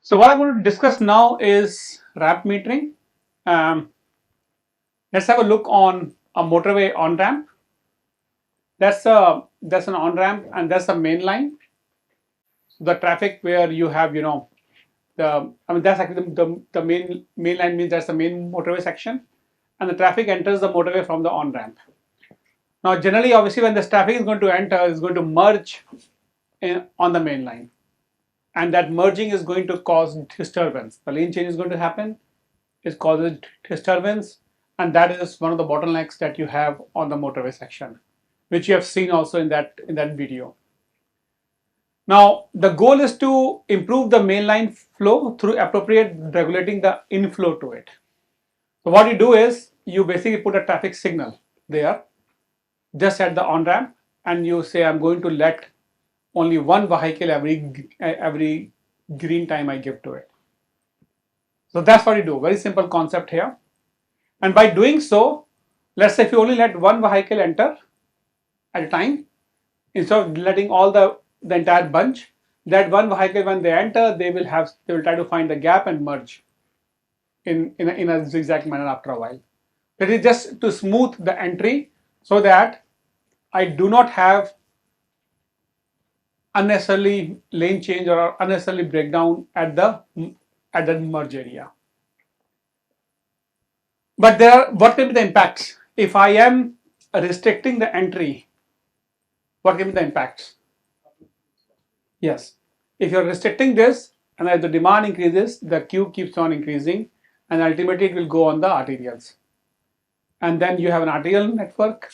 So what I'm going to discuss now is ramp metering. Um, let's have a look on a motorway on ramp. That's an on ramp, and that's the main line. The traffic where you have that's actually the main line means that's the main motorway section, and the traffic enters the motorway from the on ramp. Now generally, obviously, when this traffic is going to enter, it's going to merge on the main line, and that merging is going to cause disturbance. The lane change is going to happen. It causes disturbance, and that is one of the bottlenecks that you have on the motorway section, which you have seen also in that video. Now the goal is to improve the mainline flow through appropriate regulating the inflow to it. So what you do is you basically put a traffic signal there just at the on ramp, and you say I'm going to let only one vehicle every green time I give to it. So that's what you do. Very simple concept here. And by doing so, let's say if you only let one vehicle enter at a time, instead of letting all the entire bunch, that one vehicle, when they enter, they will try to find the gap and merge in a zigzag manner after a while. That is just to smooth the entry so that I do not have unnecessarily lane change or unnecessarily breakdown at the merge area. But what can be the impacts? If I am restricting the entry, what can be the impacts? Yes, if you're restricting this and as the demand increases, the queue keeps on increasing, and ultimately it will go on the arterials. And then you have an arterial network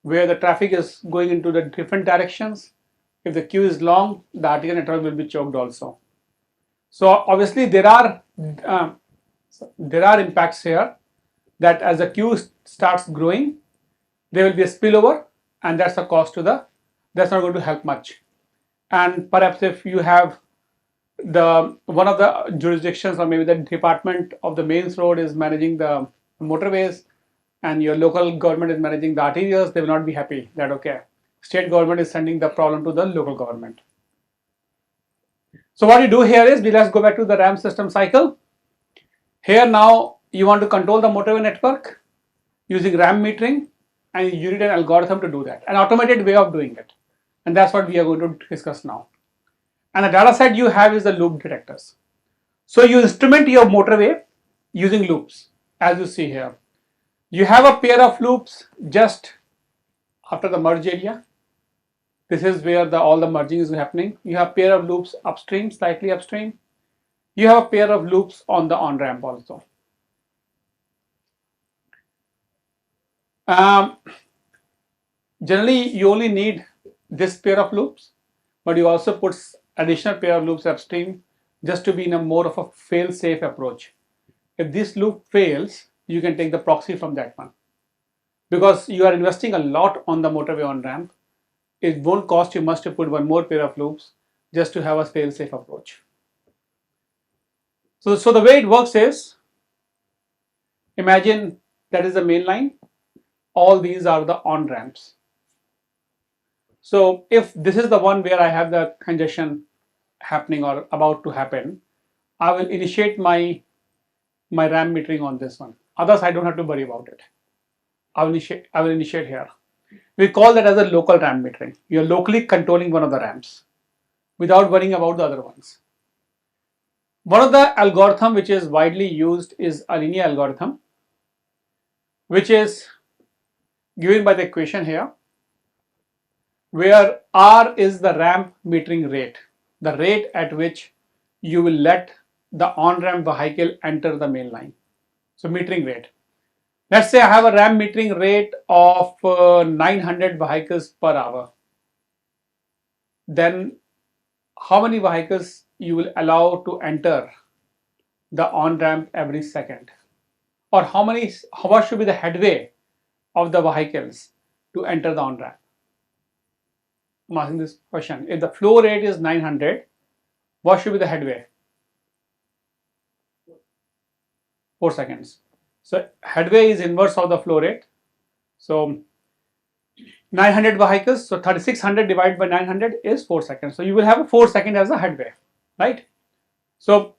where the traffic is going into the different directions. If the queue is long, the arterial network will be choked also. So obviously there are impacts here, that as the queue starts growing, there will be a spillover, and that's a cost to that's not going to help much. And perhaps if you have one of the jurisdictions or maybe the department of the mains road is managing the motorways and your local government is managing the arterials, they will not be happy that okay, state government is sending the problem to the local government. So what you do here is, let's go back to the ramp system cycle. Here now you want to control the motorway network using ramp metering, and you need an algorithm to do that, an automated way of doing it. And that's what we are going to discuss now. And the data set you have is the loop detectors. So you instrument your motorway using loops, as you see here. You have a pair of loops just after the merge area. This is where all the merging is happening. You have a pair of loops upstream, slightly upstream. You have a pair of loops on the on-ramp also. Generally, you only need this pair of loops, but you also put additional pair of loops upstream just to be in a more of a fail-safe approach. If this loop fails, you can take the proxy from that one. Because you are investing a lot on the motorway on-ramp, it won't cost you much to put one more pair of loops just to have a fail-safe approach. So the way it works is, imagine that is the main line. All these are the on-ramps. So if this is the one where I have the congestion happening or about to happen, I will initiate my ramp metering on this one. Others I don't have to worry about it. I will initiate here. We call that as a local ramp metering. You're locally controlling one of the ramps without worrying about the other ones. One of the algorithm which is widely used is a linear algorithm, which is given by the equation here, where R is the ramp metering rate, the rate at which you will let the on-ramp vehicle enter the main line. So metering rate. Let's say I have a ramp metering rate of 900 vehicles per hour. Then how many vehicles you will allow to enter the on-ramp every second? Or what should be the headway of the vehicles to enter the on-ramp? I'm asking this question. If the flow rate is 900, what should be the headway? 4 seconds. So headway is inverse of the flow rate. So 900 vehicles, so 3600 divided by 900 is 4 seconds. So you will have a 4 second as a headway, right? So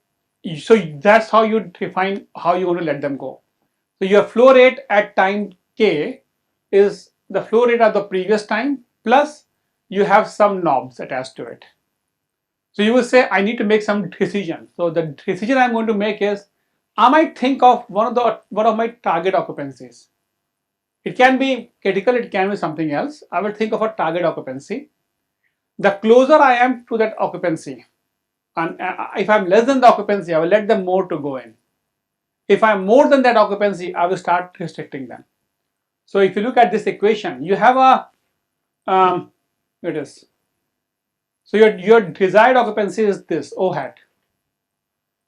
So that's how you define how you want to let them go. So your flow rate at time k is the flow rate of the previous time plus you have some knobs attached to it. So you will say, I need to make some decision. So the decision I'm going to make is, I might think of one of my target occupancies. It can be critical, it can be something else. I will think of a target occupancy. The closer I am to that occupancy, and if I'm less than the occupancy, I will let them more to go in. If I'm more than that occupancy, I will start restricting them. So if you look at this equation, you have it is. So your desired occupancy is this O hat.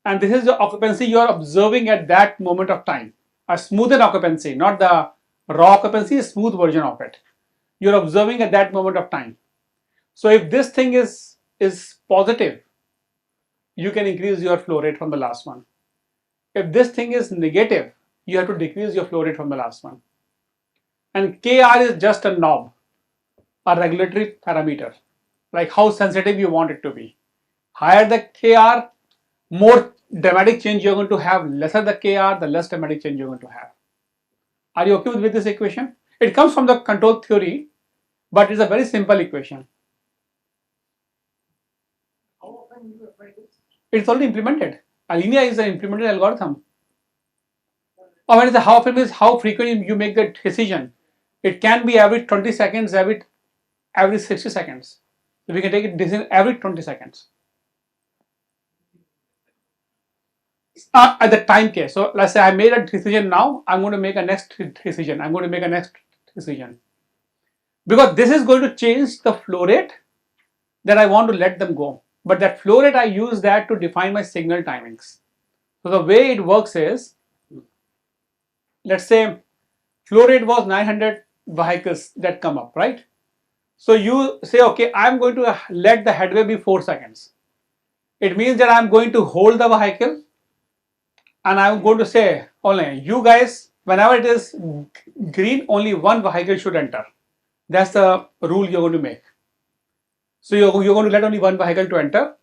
And this is the occupancy you are observing at that moment of time. A smoothed occupancy, not the raw occupancy, a smooth version of it. You're observing at that moment of time. So if this thing is positive, you can increase your flow rate from the last one. If this thing is negative, you have to decrease your flow rate from the last one. And KR is just a knob, a regulatory parameter, like how sensitive you want it to be. Higher the KR, more dramatic change you're going to have. Lesser the KR, the less dramatic change you're going to have. Are you okay with this equation? It comes from the control theory, but it's a very simple equation. It's already implemented. Alinea is an implemented algorithm. Or when how often is how frequently you make the decision. It can be every 20 seconds, every 60 seconds. So we can take a decision every 20 seconds. At the time case. So let's say I made a decision now, I'm going to make a next decision. I'm going to make a next decision. Because this is going to change the flow rate that I want to let them go. But that flow rate, I use that to define my signal timings. So the way it works is, let's say flow rate was 900 vehicles that come up, right? So you say, okay, I'm going to let the headway be 4 seconds. It means that I'm going to hold the vehicle and I'm going to say, only you guys, whenever it is green, only one vehicle should enter. That's the rule you're going to make. So you're going to let only one vehicle to enter.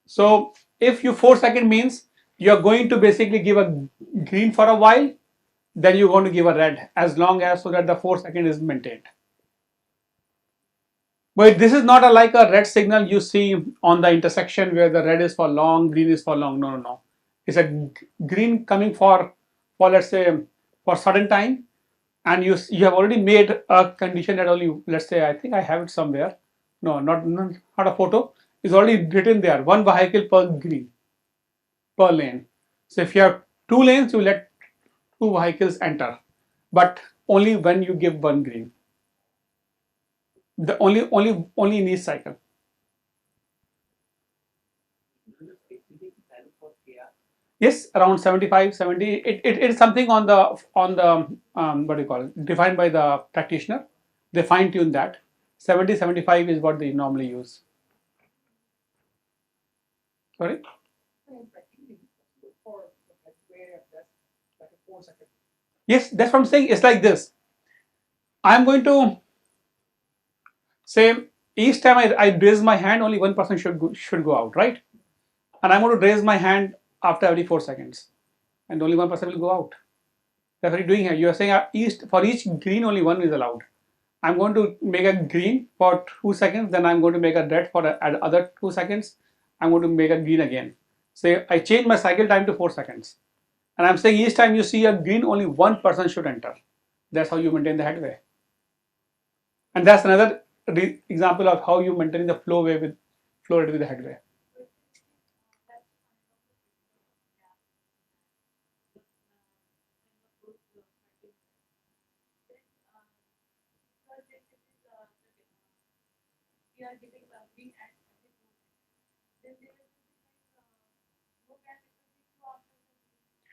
So if you 4 seconds means you're going to basically give a green for a while, then you're going to give a red as long as so that the 4 seconds is maintained. But this is not like a red signal you see on the intersection where the red is for long, green is for long. No, no, no. It's a green coming for let's say for certain time, and you have already made a condition that only, let's say, I think I have it somewhere. No, not a photo. It's already written there. One vehicle per green, per lane. So if you have 2 lanes, you let 2 vehicles enter, but only when you give one green. The only in each cycle. Yes, around 75, 70. It is something on the what do you call it? Defined by the practitioner. They fine tune that. 70, 75 is what they normally use. Sorry. Yes, that's what I'm saying. It's like this. I'm going to say each time I raise my hand, only one person should go out, right? And I'm going to raise my hand after every 4 seconds, and only one person will go out. That's what you're doing here. You are saying for each green, only one is allowed. I'm going to make a green for 2 seconds, then I'm going to make a red for the other 2 seconds. I'm going to make a green again. So I change my cycle time to 4 seconds. And I'm saying each time you see a green, only one person should enter. That's how you maintain the headway. And that's another example of how you maintain the flow rate with the headway.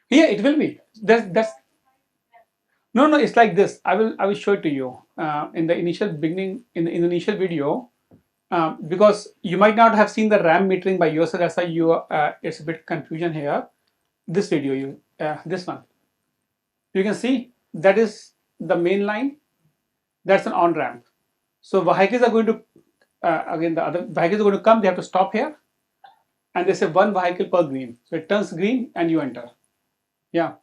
Yeah, it will be. That's no. It's like this. I will show it to you in the initial beginning in the initial video because you might not have seen the RAM metering by yourself. That's why you it's a bit confusion here. This video, this one, you can see that is the main line. That's an on ramp. So vehicles are going to again the other vehicles are going to come. They have to stop here. and they say one vehicle per green. So it turns green and you enter. Yeah.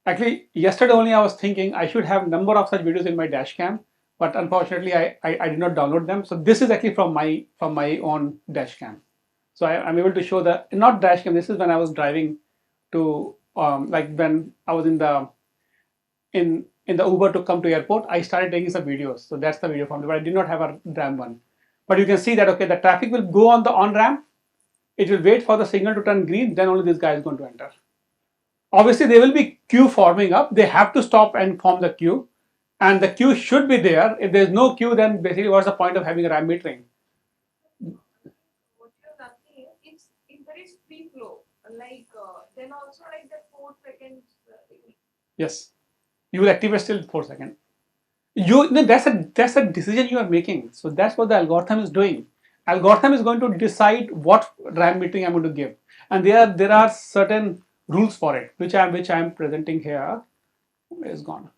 Actually, yesterday only I was thinking I should have number of such videos in my dash cam, but unfortunately I did not download them. So this is actually from my own dash cam. So I'm able to show the, not dash cam, this is when I was driving to like when I was in the Uber to come to airport, I started taking some videos. So that's the video from me, but I did not have a RAM one. But you can see that, okay, the traffic will go on the on ramp, it will wait for the signal to turn green, then only this guy is going to enter. Obviously, there will be queue forming up. They have to stop and form the queue, and the queue should be there. If there's no queue, then basically what's the point of having a RAM metering? What you're asking is, if there is free flow, like then also like the 4 seconds. Yes, you will activate still 4 seconds. You no, that's a decision you are making. So that's what the algorithm is doing. Algorithm is going to decide what RAM metering I'm going to give, and there are certain rules for it, which I'm presenting here. Where is gone?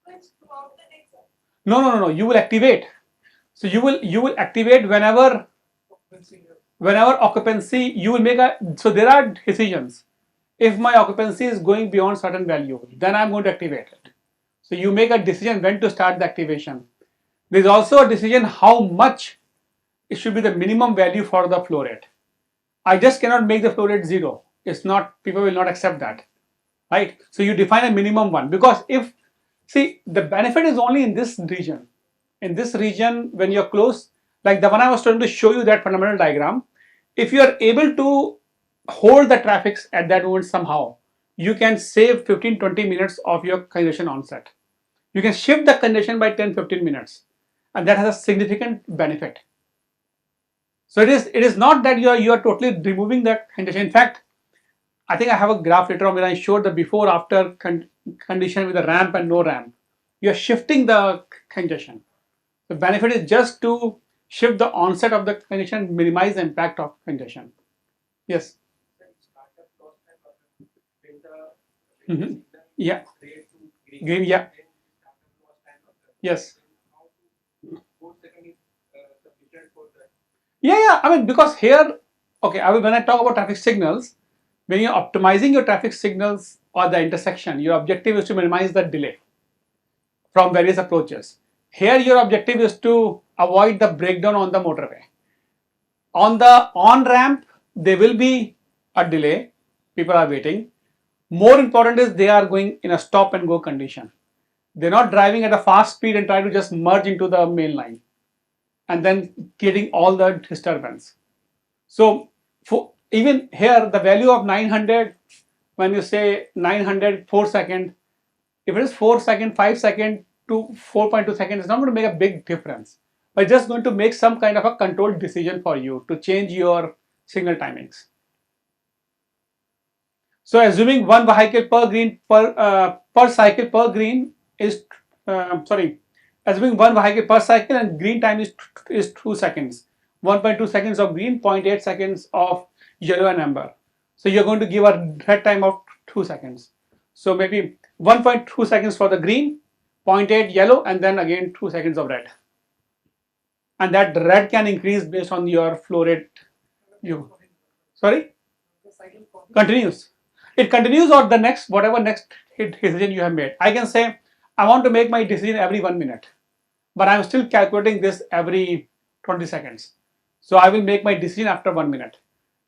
It's throughout the day, sir. No. You will activate. So you will activate whenever occupancy you will make a. So there are decisions. If my occupancy is going beyond certain value, then I'm going to activate it. So you make a decision when to start the activation. There's also a decision how much it should be the minimum value for the flow rate. I just cannot make the flow rate 0. It's not, people will not accept that, right? So you define a minimum one, because if, see, the benefit is only in this region. In this region, when you're close, like the one I was trying to show you, that fundamental diagram, if you are able to hold the traffic at that moment somehow, you can save 15-20 minutes of your congestion onset. You can shift the congestion by 10-15 minutes, and that has a significant benefit. So it is not that you are totally removing that congestion. In fact, I think I have a graph later on where I showed the before after condition with a ramp and no ramp. You are shifting the congestion. The benefit is just to shift the onset of the congestion, minimize the impact of congestion. Yes. Mhm. Yeah. Green. Yeah. Yes. Yeah. I mean, because here, okay, when I talk about traffic signals, when you're optimizing your traffic signals or the intersection, your objective is to minimize the delay from various approaches. Here, your objective is to avoid the breakdown on the motorway. On the on ramp, there will be a delay. People are waiting. More important is they are going in a stop and go condition. They're not driving at a fast speed and try to just merge into the main line and then getting all the disturbance. So for even here, the value of 900, when you say 900 4 second, if it is 4 second, 5 second to 4.2 seconds, it's not going to make a big difference. But it's just going to make some kind of a controlled decision for you to change your signal timings. So assuming one vehicle per green per cycle per green is assuming one vehicle per cycle and green time is 2 seconds. 1.2 seconds of green, 0.8 seconds of yellow and amber. So you're going to give a red time of 2 seconds. So maybe 1.2 seconds for the green, 0.8 yellow, and then again 2 seconds of red. And that red can increase based on your flow rate. Sorry? Continues. It continues, or the next, whatever next decision you have made. I can say, I want to make my decision every 1 minute, but I'm still calculating this every 20 seconds. So I will make my decision after 1 minute,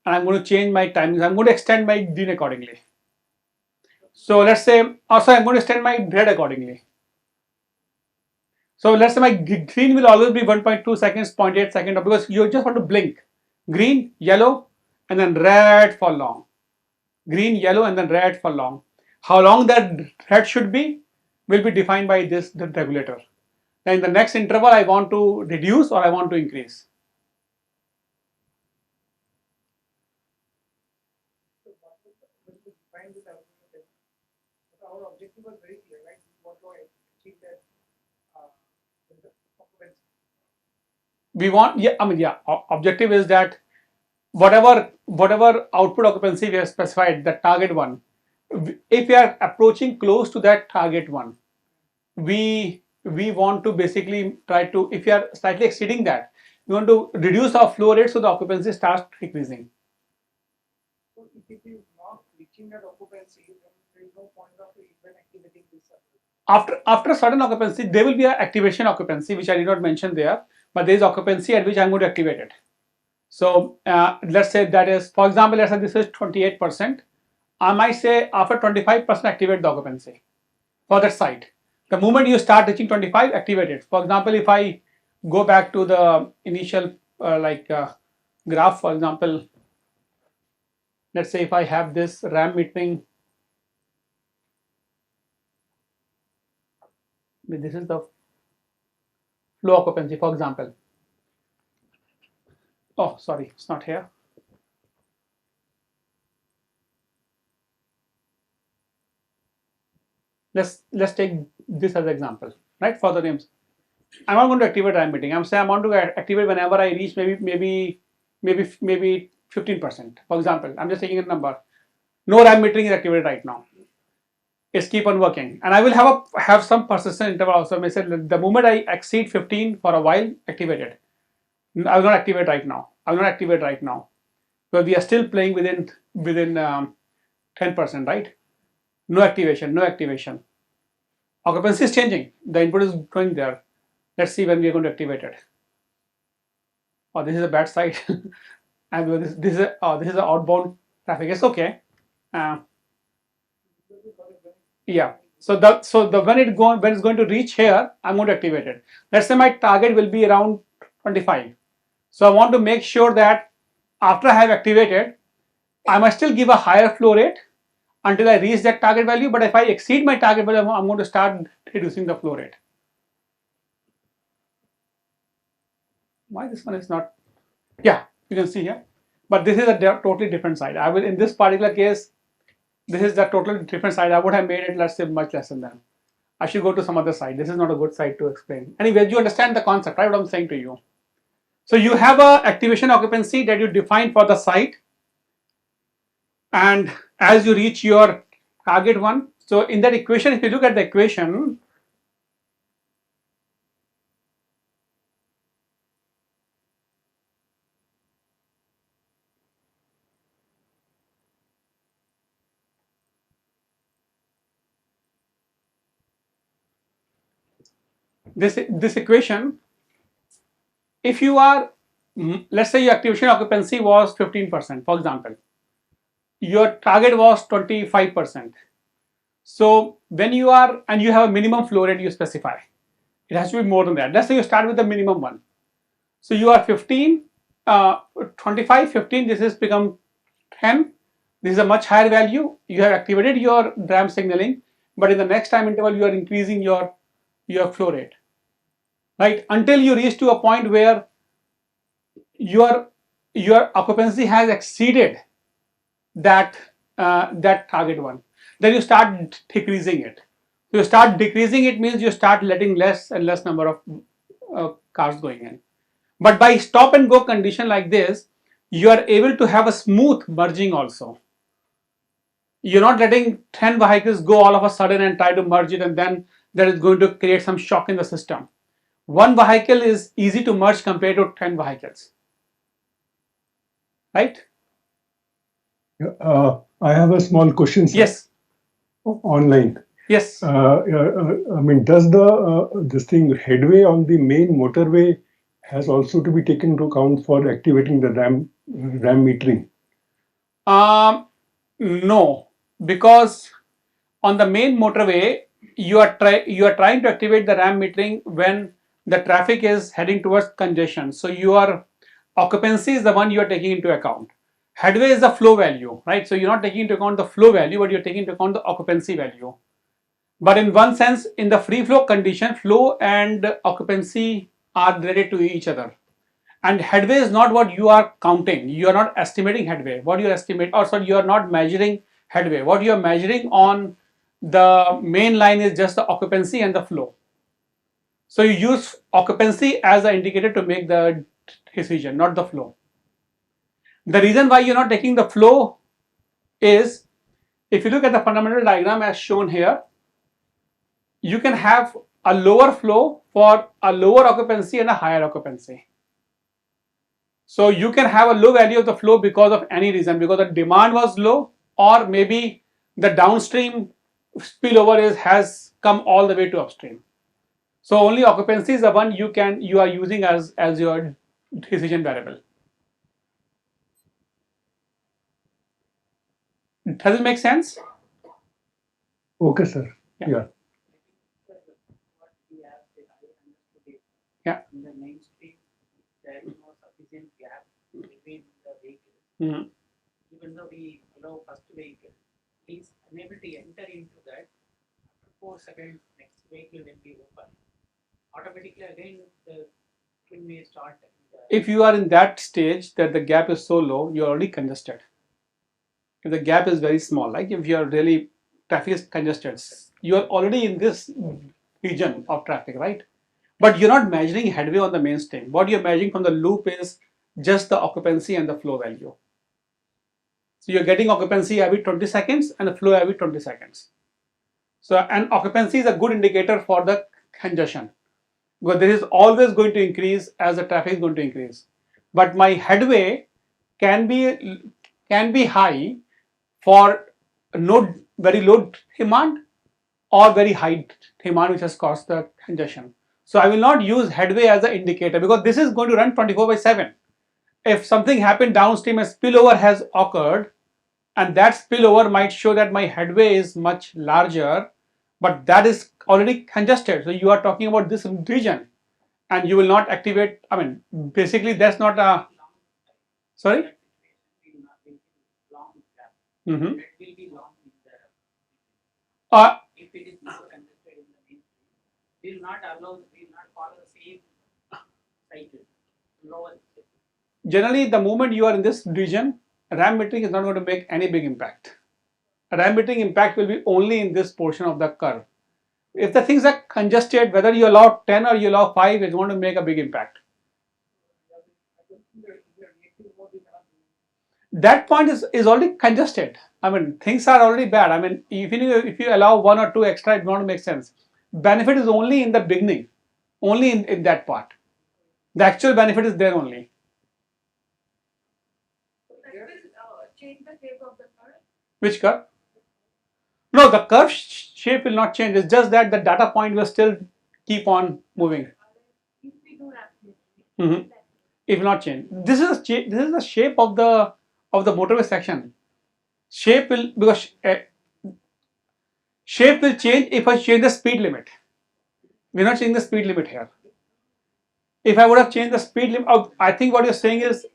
and I'm going to change my timings. I'm going to extend my green accordingly. So let's say, also I'm going to extend my red accordingly. So let's say my green will always be 1.2 seconds, 0.8 seconds, because you just want to blink. Green, yellow, and then red for long. Green, yellow, and then red for long. How long that red should be will be defined by the regulator. Then in the next interval, I want to reduce or I want to increase. Our objective was very clear, right? We want to achieve that we want, objective is that whatever output occupancy we have specified, the target one, if we are approaching close to that target one, we want to basically try to, if you are slightly exceeding that, we want to reduce our flow rate so the occupancy starts decreasing. it is not reaching that occupancy, then there is no point of even activating this. After a certain occupancy, there will be an activation occupancy, which I did not mention there, but there is occupancy at which I'm going to activate it. So let's say that is, for example, let's say this is 28%. I might say after 25% activate the occupancy for that site. The moment you start reaching 25, activate it. For example, if I go back to the initial graph, for example, let's say if I have this RAM metering, this is the flow occupancy, for example. Oh, sorry, it's not here. Let's take this as an example, right? For the names, I'm not going to activate RAM metering. I'm saying I want to activate whenever I reach maybe 15%. For example, I'm just taking a number. No RAM metering is activated right now. It's keep on working, and I will have some persistent interval also. I said the moment I exceed 15 for a while, activate it. I will not activate right now. I will not activate right now, because we are still playing within 10%, right? No activation, no activation. Occupancy is changing. The input is going there. Let's see when we are going to activate it. Oh, this is a bad site, and this is an outbound traffic. It's okay. Yeah. So when it's going to reach here, I'm going to activate it. Let's say my target will be around 25. So I want to make sure that after I have activated, I must still give a higher flow rate until I reach that target value. But if I exceed my target value, I'm going to start reducing the flow rate. Why this one is not? Yeah, you can see here. But this is a totally different side. I will, in this particular case, this is the totally different side. I would have made it, let's say, much less than that. I should go to some other side. This is not a good side to explain. Anyway, you understand the concept, right? What I'm saying to you. So you have a activation occupancy that you define for the site, and as you reach your target one, so in that equation, if you look at the equation, this equation, if you are, let's say your activation occupancy was 15%, for example, your target was 25%. So when you are, and you have a minimum flow rate you specify, it has to be more than that. Let's say you start with the minimum one. So you are 15, 25, 15, this has become 10. This is a much higher value. You have activated your DRAM signaling, but in the next time interval, you are increasing your flow rate, right? Until you reach to a point where your occupancy has exceeded that target one. Then you start decreasing it. You start decreasing it means you start letting less and less number of cars going in. But by stop and go condition like this, you are able to have a smooth merging also. You're not letting 10 vehicles go all of a sudden and try to merge it, and then that is going to create some shock in the system. One vehicle is easy to merge compared to 10 vehicles, right? I have a small question, sir. Yes. Online. Yes. I mean, does this thing headway on the main motorway has also to be taken into account for activating the RAM metering? No, because on the main motorway, you are trying to activate the RAM metering when the traffic is heading towards congestion. So your occupancy is the one you are taking into account. Headway is the flow value, right? So you're not taking into account the flow value, but you're taking into account the occupancy value. But in one sense, in the free flow condition, flow and occupancy are related to each other. And headway is not what you are counting. You are not estimating headway. What you estimate, or sorry, you are not measuring headway. What you are measuring on the main line is just the occupancy and the flow. So you use occupancy as an indicator to make the decision, not the flow. The reason why you're not taking the flow is, if you look at the fundamental diagram as shown here, you can have a lower flow for a lower occupancy and a higher occupancy. So you can have a low value of the flow because of any reason, because the demand was low, or maybe the downstream spillover has come all the way to upstream. So only occupancy is the one you are using as your decision variable. Does it make sense? Okay, sir. Yeah. Yeah. What we have said, I understood it. Yeah. In the mainstream, there is no sufficient gap between the vehicles. Mhm. Even though we allow first vehicle, he is unable to enter into that. After 4 seconds, next vehicle will be open. Automatically again the train may start. If you are in that stage that the gap is so low, you're already congested. If the gap is very small, like if you're really traffic is congested, you are already in this region of traffic, right? But you're not measuring headway on the mainstream. What you're measuring from the loop is just the occupancy and the flow value. So you're getting occupancy every 20 seconds and the flow every 20 seconds. So, and occupancy is a good indicator for the congestion, because this is always going to increase as the traffic is going to increase. But my headway can be high for no very low demand or very high demand, which has caused the congestion. So I will not use headway as an indicator, because this is going to run 24/7. If something happened downstream, a spillover has occurred, and that spillover might show that my headway is much larger, but that is already congested. So you are talking about this region, and you will not activate. I mean, basically, that's not a. Sorry. That situation will not be long gap. Mm-hmm. That will be long in the. If it is more congested in the mainstream, we will not follow the same cycle. Lower. Generally, the moment you are in this region, RAM metering is not going to make any big impact. RAM metering impact will be only in this portion of the curve. If the things are congested, whether you allow 10 or you allow 5, it's going to make a big impact. That point is already congested. I mean, things are already bad. I mean, if you allow 1 or 2 extra, it's going to make sense. Benefit is only in the beginning, only in that part. The actual benefit is there only. So that will change the shape of the curve. Which curve? No, the curve shape will not change. It's just that the data point will still keep on moving. If we do rapid Mhm. It will not change. This is the shape of the motorway section. Shape will, because shape will change if I change the speed limit. We're not changing the speed limit here. If I would have changed the speed limit, I think what you're saying is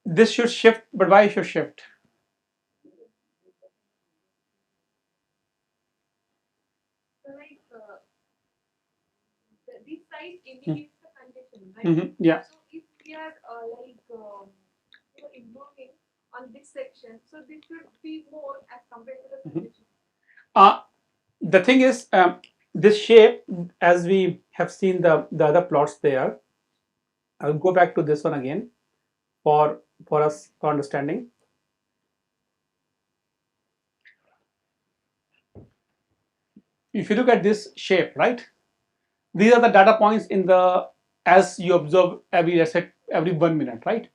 this should shift, but why it should shift? So like this side indicates the condition, right? Yeah. So if we are improving on this section, so this should be more as compared to the condition. The thing is, this shape, as we have seen the other plots there, I'll go back to this one again for us for understanding. If you look at this shape, right, these are the data points in the, as you observe every, let's say, every 1 minute, right,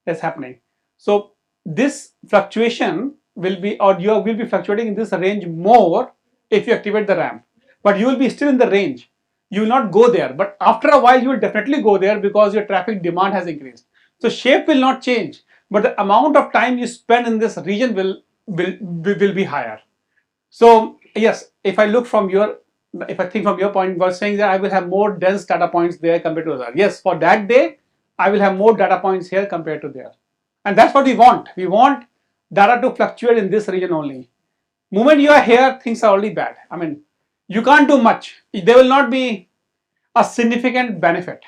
that's happening. So this fluctuation will be, or you will be fluctuating in this range more if you activate the ramp, but you will be still in the range. You will not go there, but after a while you will definitely go there because your traffic demand has increased. So shape will not change, but the amount of time you spend in this region will be higher. So yes, if I think from your point, was saying that I will have more dense data points there compared to other. Yes, for that day, I will have more data points here compared to there. And that's what we want. We want data to fluctuate in this region only. Moment you are here, things are already bad. I mean, you can't do much. There will not be a significant benefit.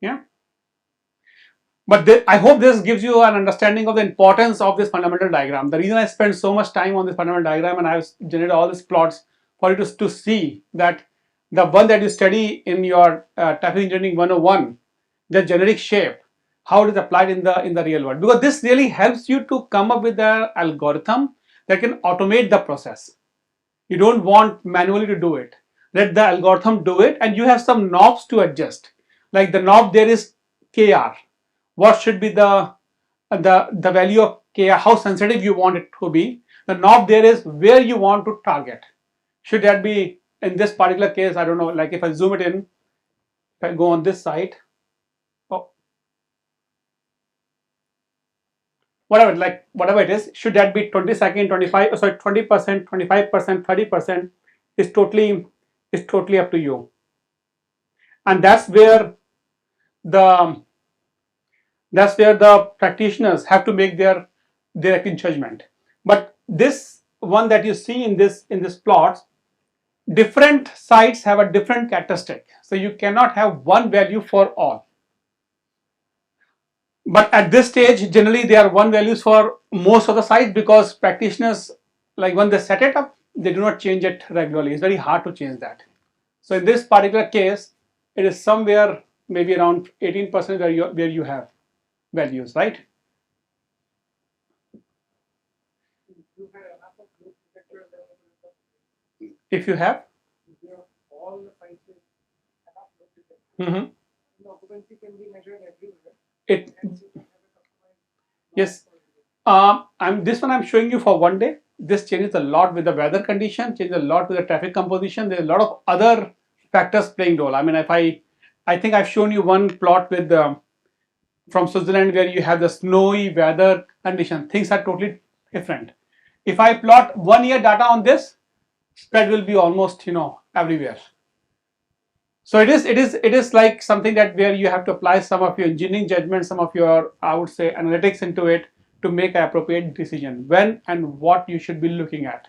Yeah. But I hope this gives you an understanding of the importance of this fundamental diagram. The reason I spent so much time on this fundamental diagram and I've generated all these plots for you to see that the one that you study in your traffic engineering 101, the generic shape, how it is applied in the real world. Because this really helps you to come up with an algorithm that can automate the process. You don't want manually to do it. let the algorithm do it, and you have some knobs to adjust. Like the knob there is KR. What should be the value of KR, how sensitive you want it to be. The knob there is where you want to target. Should that be, in this particular case, I don't know, like if I zoom it in, if I go on this side, oh, whatever it is, should that be 20 seconds, 25, sorry, 20%, 25%, 30%, is totally up to you. And the that's where the practitioners have to make their direct judgment. But this one that you see in this plot, different sites have a different characteristic, so you cannot have one value for all. But at this stage, generally they are one values for most of the sites, because practitioners, like when they set it up, they do not change it regularly. It's very hard to change that. So in this particular case, it is somewhere maybe around 18% where you have values, right? You have enough of loop detectors available. If you have, You have all the prices enough loop detectors. mm-hmm. The occupancy can be measured everywhere. it Hence, you can have a customized yes. knob for it. This one I'm showing you for one day. This changes a lot with the weather condition, changes a lot with the traffic composition. There's a lot of other factors playing role. I mean, if I think I've shown you one plot with from Switzerland where you have the snowy weather condition. Things are totally different. If I plot 1 year data on this, spread will be almost everywhere. So it is like something that where you have to apply some of your engineering judgment, some of your, I would say, analytics into it to make an appropriate decision when and what you should be looking at.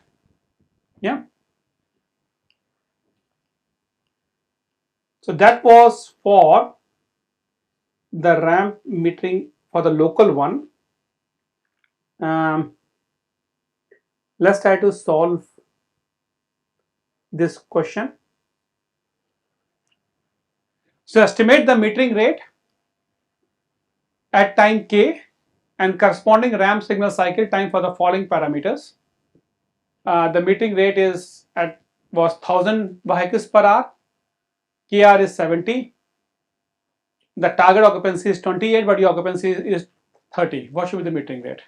Yeah. So that was for the ramp metering for the local one. Let's try to solve this question. So estimate the metering rate at time k and corresponding ramp signal cycle time for the following parameters. The metering rate was 1000 vehicles per hour. KR is 70. The target occupancy is 28, but your occupancy is 30. What should be the metering rate?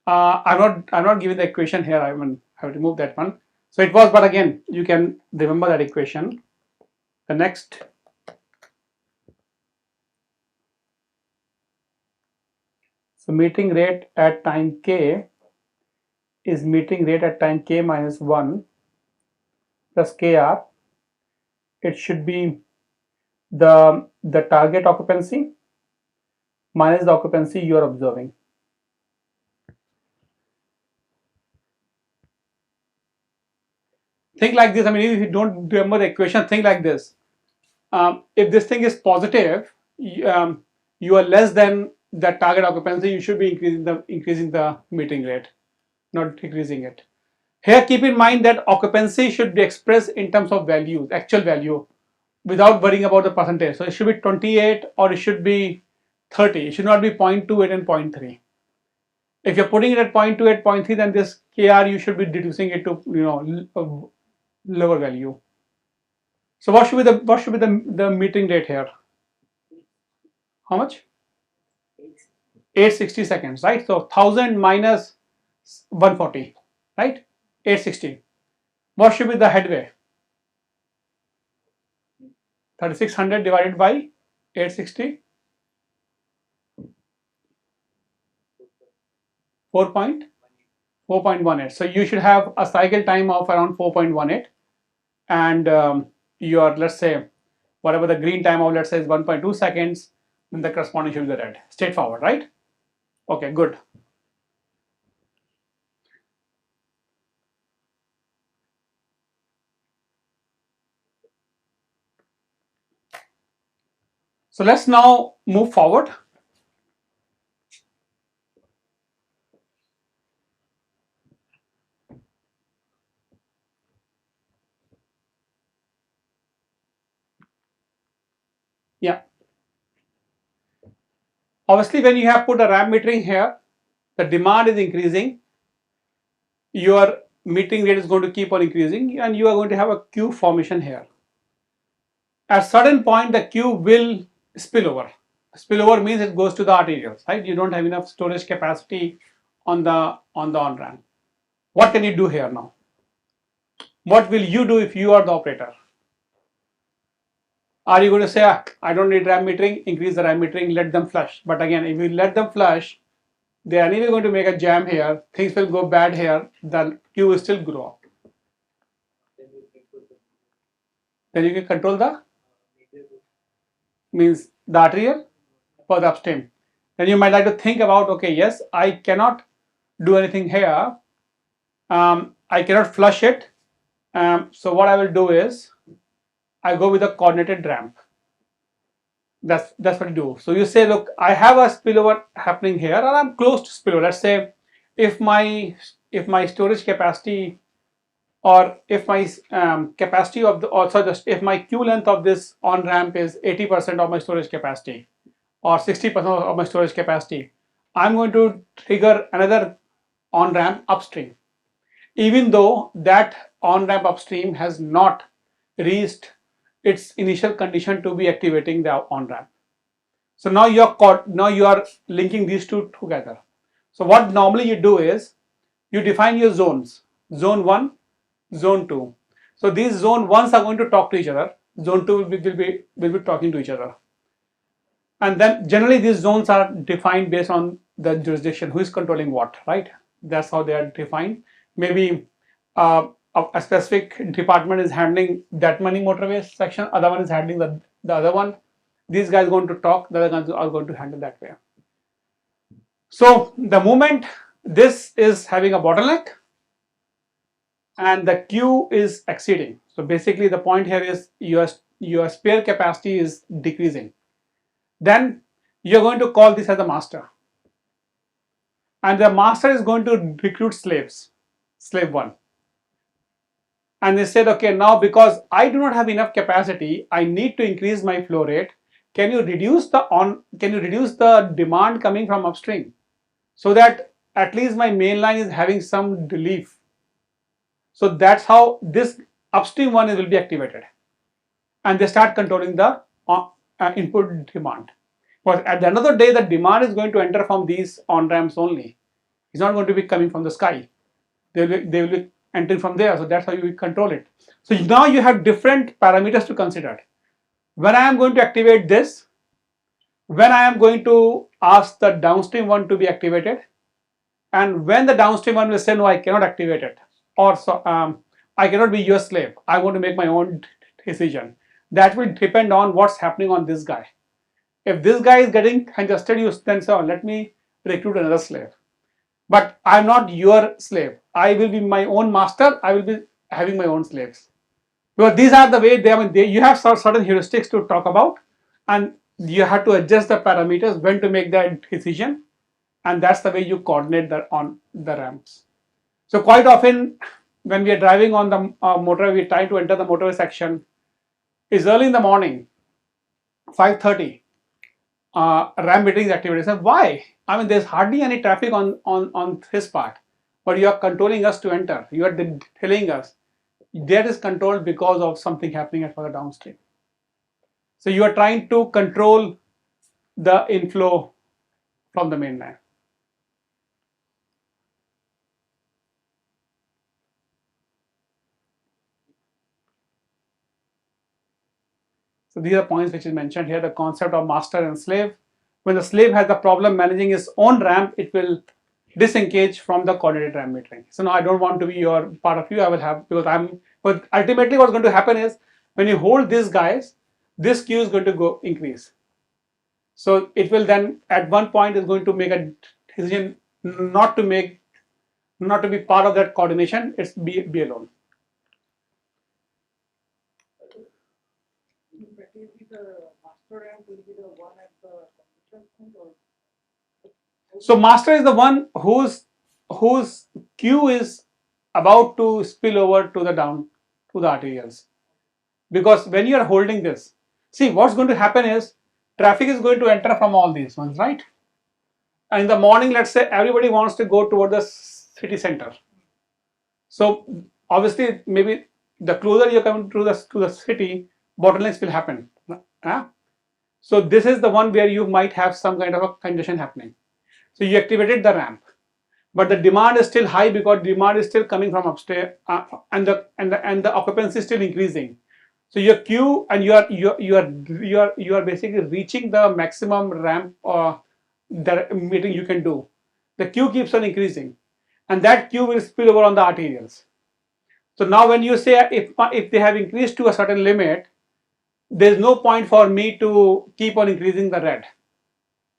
I'm not giving the equation here. I have removed that one. So it was, but again, you can remember that equation. The next. So metering rate at time k is metering rate at time k minus 1 plus kr. It should be the target occupancy minus the occupancy you are observing. Think like this. I mean, if you don't remember the equation, think like this. If this thing is positive, you are less than the target occupancy, you should be increasing the metering rate, not decreasing it. Here, keep in mind that occupancy should be expressed in terms of values, actual value, without worrying about the percentage. So it should be 28 or it should be 30. It should not be 0.28 and 0.3. If you're putting it at 0.28, 0.3, then this KR you should be reducing it to lower value. So what should be the metering rate here? How much? 860 seconds, right? So 1000 minus 140, right? 860. What should be the headway? 3600 divided by 860. 4.18. So you should have a cycle time of around 4.18, and your, let's say, whatever the green time of, let's say, is 1.2 seconds, then the corresponding should be the red. Straightforward, right? Okay, good. So let's now move forward. Yeah. Obviously, when you have put a ramp metering here, the demand is increasing. Your metering rate is going to keep on increasing, and you are going to have a queue formation here. At certain point, the queue will spill over. Spillover means it goes to the arterials, right? You don't have enough storage capacity on the on ramp. What can you do here now? What will you do if you are the operator? Are you going to say, I don't need RAM metering, increase the RAM metering, let them flush? But again, if you let them flush, they are anyway going to make a jam here, things will go bad here, the queue will still grow up. Then you can control the, means the arterial for the upstream. Then you might like to think about, okay, yes, I cannot do anything here. I cannot flush it. So what I will do is, I go with a coordinated ramp. That's what you do. So you say, look, I have a spillover happening here, or I'm close to spillover. Let's say if my storage capacity, or if my capacity of the, also just if my queue length of this on ramp is 80% of my storage capacity, or 60% of my storage capacity, I'm going to trigger another on ramp upstream, even though that on ramp upstream has not reached its initial condition to be activating the on ramp. So now you are linking these two together. So what normally you do is you define your zones, zone 1, zone 2. So these zone 1s are going to talk to each other, zone 2 will be talking to each other. And then generally these zones are defined based on the jurisdiction, who is controlling what, right? That's how they are defined. Maybe a specific department is handling that many motorways section, other one is handling the other one. These guys are going to talk, the other guys are going to handle that way. So the moment this is having a bottleneck and the queue is exceeding, so basically the point here is your spare capacity is decreasing, then you're going to call this as a master, and the master is going to recruit slaves, slave 1, and they said, okay, now because I do not have enough capacity, I need to increase my flow rate. Can you reduce the demand coming from upstream, so that at least my main line is having some relief? So that's how this upstream one will be activated, and they start controlling the input demand. But at the end of the day, the demand is going to enter from these on ramps only. It's not going to be coming from the sky. They will be entering from there. So that's how you control it. So now you have different parameters to consider. When I am going to activate this, when I am going to ask the downstream one to be activated, and when the downstream one will say, no, I cannot activate it, or so, I cannot be your slave, I want to make my own decision. That will depend on what's happening on this guy. If this guy is getting congested, you then say, oh, let me recruit another slave. But I'm not your slave. I will be my own master. I will be having my own slaves. Because these are the way you have certain heuristics to talk about, and you have to adjust the parameters when to make that decision, and that's the way you coordinate on the ramps. So quite often when we are driving on the motorway, we try to enter the motorway section. It's early in the morning, 5:30. RAM metering is activated. So why? I mean, there's hardly any traffic on his part, but you are controlling us to enter. You are telling us that is controlled because of something happening at further downstream. So you are trying to control the inflow from the main line. So these are points which is mentioned here, the concept of master and slave. When the slave has a problem managing his own ramp, it will disengage from the coordinated ramp metering. So now I don't want to be your part of you, I will have, but ultimately what's going to happen is, when you hold these guys, this queue is going to go increase. So it will then at one point is going to make a decision not to be part of that coordination, it's be alone. So master is the one whose queue is about to spill over to the arterials. Because when you are holding this, see what's going to happen is traffic is going to enter from all these ones, right? And in the morning, let's say everybody wants to go toward the city center. So obviously, maybe the closer you're coming to the city, bottlenecks will happen. So this is the one where you might have some kind of a congestion happening. So you activated the ramp, but the demand is still high because demand is still coming from upstairs, and the occupancy is still increasing. So your queue and you are basically reaching the maximum ramp that meeting you can do. The queue keeps on increasing, and that queue will spill over on the arterials. So now when you say if they have increased to a certain limit, there's no point for me to keep on increasing the red.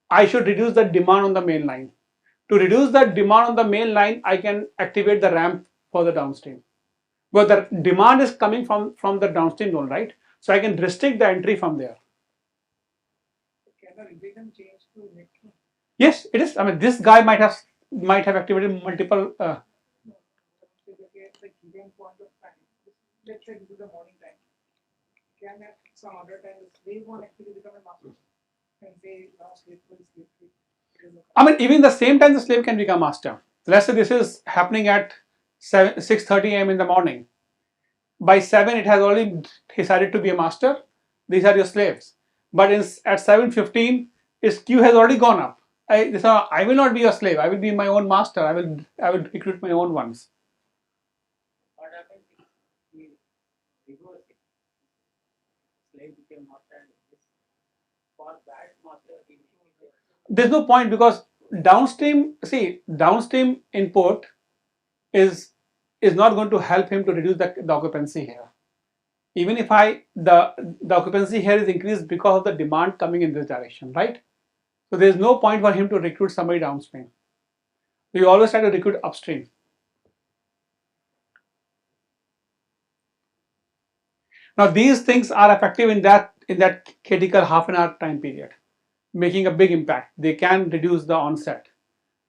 I should reduce the demand on the main line. To reduce the demand on the main line, I can activate the ramp for the downstream. But the demand is coming from the downstream zone, right? So I can restrict the entry from there. Can the revision change to metro? Yes, it is. I mean, this guy might have activated multiple. The given point of time, let's say this is the morning time. Can at some other time the slave one actually become a master and say now slave two is slave three? I mean, even the same time the slave can become master. Let's say this is happening at 6:30 a.m. in the morning. By 7, it has already decided to be a master. These are your slaves. But at 7:15, its queue has already gone up. I will not be your slave. I will be my own master. I will recruit my own ones. What happens if we reverse it? Slave became master and this for that master we There's no point because downstream input is not going to help him to reduce the occupancy here. Even if the occupancy here is increased because of the demand coming in this direction, right? So there's no point for him to recruit somebody downstream. We always try to recruit upstream. Now these things are effective in that critical half an hour time period, making a big impact. They can reduce the onset.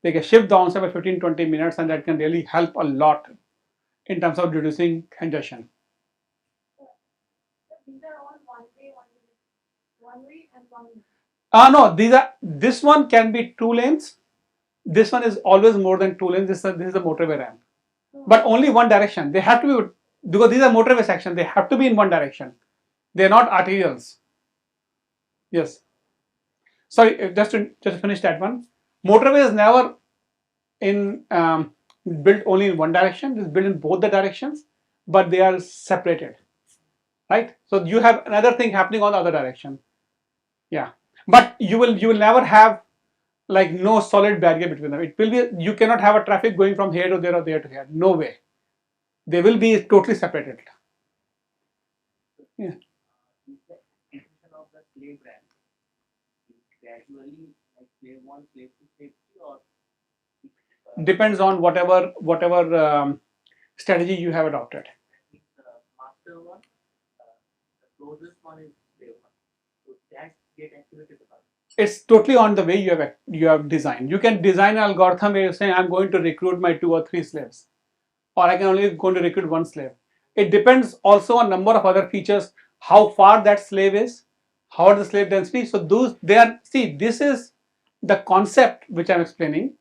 They can shift the onset by 15-20 minutes, and that can really help a lot in terms of reducing congestion. These are all one way and one way. No, this one can be 2 lanes. This one is always more than 2 lanes. This is a motorway ramp, but only one direction. They have to be, because these are motorway sections. They have to be in one direction. They are not arterials. Yes. Sorry, just to finish that one. Motorway is never in built only in one direction. It's built in both the directions, but they are separated, right? So you have another thing happening on the other direction. Yeah, but you will never have like no solid barrier between them. It will be, you cannot have a traffic going from here to there or there to here. No way. They will be totally separated. Yeah. is the execution of the slave ramp gradually like slave one, slave two, slave three, or Depends on whatever strategy you have adopted. the master one, the closest one is slave one. So that get activated first. It's totally on the way you have designed. You can design an algorithm where you say I'm going to recruit my 2 or 3 slaves, or I can only going to recruit 1 slave. It depends also on number of other features, how far that slave is, how the slave density. So this is the concept which I'm explaining,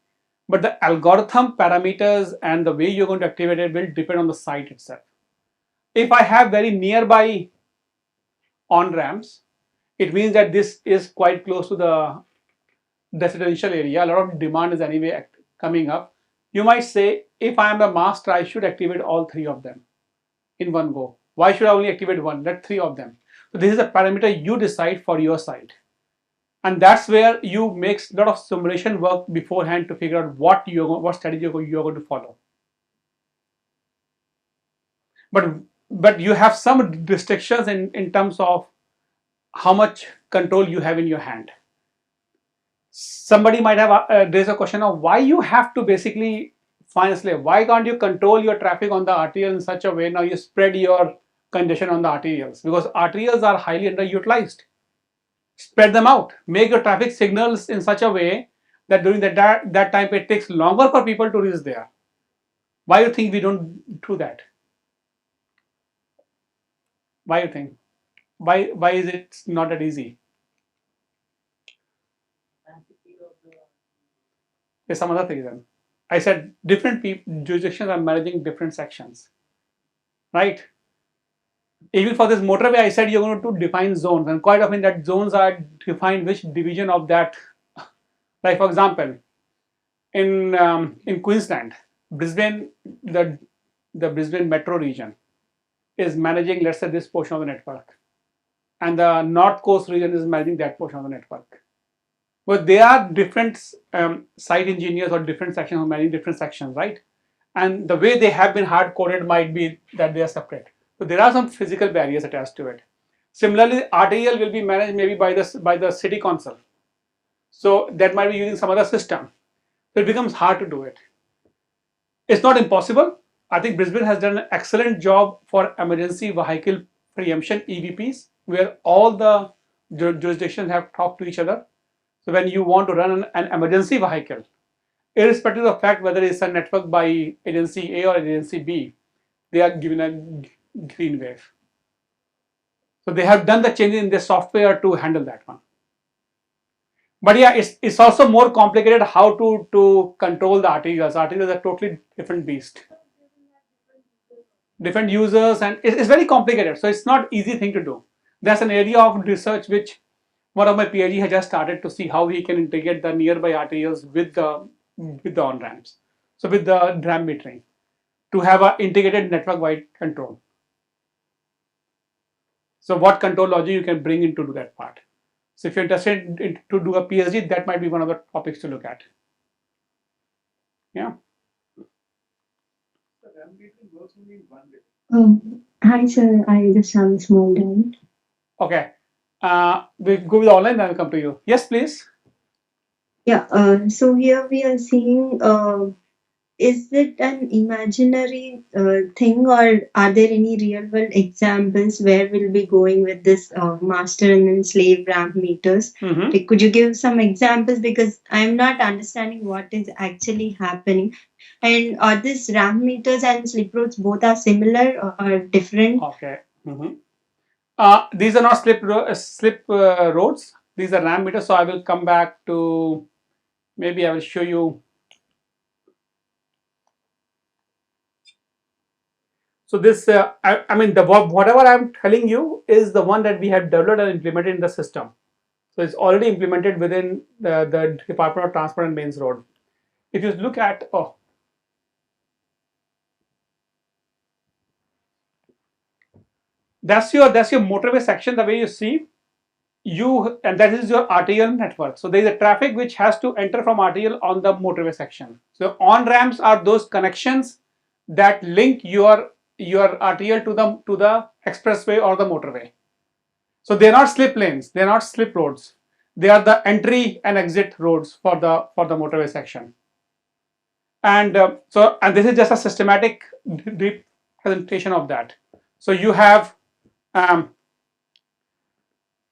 but the algorithm parameters and the way you're going to activate it will depend on the site itself. If I have very nearby on ramps, it means that this is quite close to the residential area. A lot of demand is anyway coming up. You might say, if I am a master, I should activate all 3 of them in one go. Why should I only activate one? Let 3 of them. So this is a parameter you decide for your site, and that's where you make a lot of simulation work beforehand to figure out what strategy you're going to follow. But you have some restrictions in terms of how much control you have in your hand. Somebody might have raised a question of why you have to basically find a slave. Why can't you control your traffic on the arterial in such a way now you spread your congestion on the arterials? Because arterials are highly underutilized. Spread them out. Make your traffic signals in such a way that during that time it takes longer for people to reach there. Why do you think we don't do that? Why do you think? Why is it not that easy? Capacity of the There's some other reason. I said different jurisdictions are managing different sections, right? Even for this motorway, I said you're going to define zones, and quite often that zones are defined which division of that. Like for example, in Queensland, Brisbane, the Brisbane metro region is managing, let's say, this portion of the network, and the North Coast region is managing that portion of the network. But there are different site engineers or different sections who manage different sections, right? And the way they have been hard coded might be that they are separate. So there are some physical barriers attached to it. Similarly, RTL will be managed maybe by the city council. So that might be using some other system. So it becomes hard to do it. It's not impossible. I think Brisbane has done an excellent job for emergency vehicle preemption (EVPs), where all the jurisdictions have talked to each other. So when you want to run an emergency vehicle, irrespective of the fact whether it's a network by agency A or agency B, they are given a green wave. So they have done the changes in their software to handle that one. But yeah, it's also more complicated how to control the RTUs. RTUs is a totally different beast. Different users, and it's very complicated. So it's not easy thing to do. That's an area of research which one of my PhD has just started to see how we can integrate the nearby RTUs with the on ramps. So with the RAM metering to have an integrated network-wide control. So what control logic you can bring into that part. So if you're interested to do a PhD, that might be one of the topics to look at. Yeah. The RAM metering works only in one way. Hi, sir. I just have a small doubt. Okay. We go with online, then I'll come to you. Yes, please. Yeah. So here we are seeing. Is it an imaginary thing, or are there any real world examples where we'll be going with this master and then slave ramp meters? Mm-hmm. Like, could you give some examples, because I'm not understanding what is actually happening? And are these ramp meters and slip roads both are similar or different? Okay. Mm-hmm. These are not slip roads. These are RAM meters. So I will come back to, maybe I will show you. So this, I mean, whatever I'm telling you is the one that we have developed and implemented in the system. So it's already implemented within the Department of Transport and Mains Road. If you look at, that's your motorway section, the way you see. And that is your RTL network. So there is a traffic which has to enter from RTL on the motorway section. So on ramps are those connections that link your RTL to the expressway or the motorway. So they're not slip lanes, they're not slip roads. They are the entry and exit roads for the motorway section. And and this is just a systematic representation of that. So you have the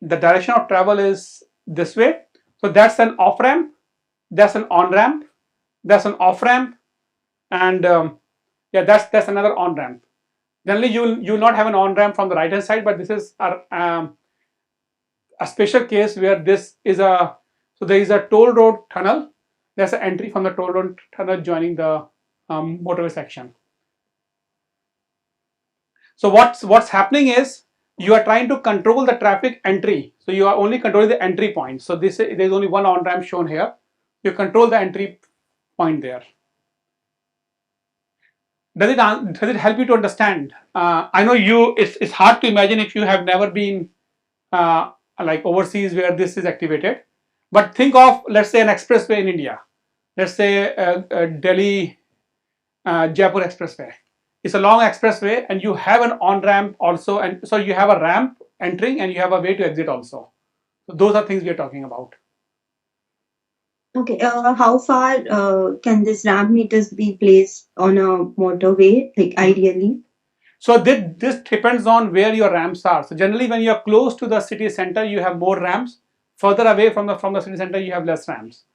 direction of travel is this way. So that's an off ramp, that's an on ramp, that's an off ramp, and yeah, that's another on ramp. Generally, you'll not have an on ramp from the right hand side, but this is a special case where this is so there is a toll road tunnel. There's an entry from the toll road tunnel joining the motorway section. So what's happening is you are trying to control the traffic entry. So you are only controlling the entry point. So there's only one on ramp shown here. You control the entry point there. Does it help you to understand? I know it's hard to imagine if you have never been like overseas where this is activated. But think of, let's say, an expressway in India. Let's say Delhi Jaipur expressway. It's a long expressway, and you have an on ramp also, and so you have a ramp entering and you have a way to exit also. So those are things we are talking about. Okay, how far can this ramp meters be placed on a motorway, like ideally? So this depends on where your ramps are. So generally, when you are close to the city center, you have more ramps. Further away from the city center, you have less ramps.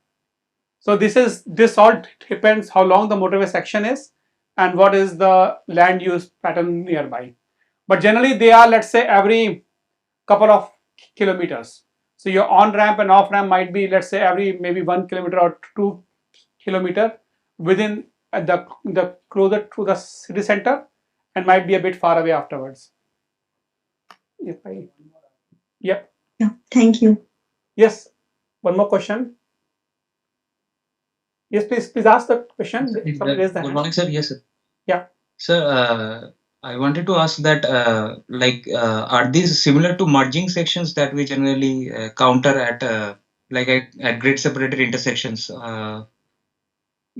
So this all depends how long the motorway section is and what is the land use pattern nearby. But generally, they are, let's say, every couple of kilometers. So your on ramp and off ramp might be, let's say, every maybe 1 kilometer or 2 kilometer. within the closer to the city center, and might be a bit far away afterwards. If I, yep, Yeah, thank you. yes. One more question. Yes, please ask the question. Somebody raise the Good hand. morning, sir. Yes, sir. Yeah. Sir, I wanted to ask that, are these similar to merging sections that we generally counter at, at grade separated intersections,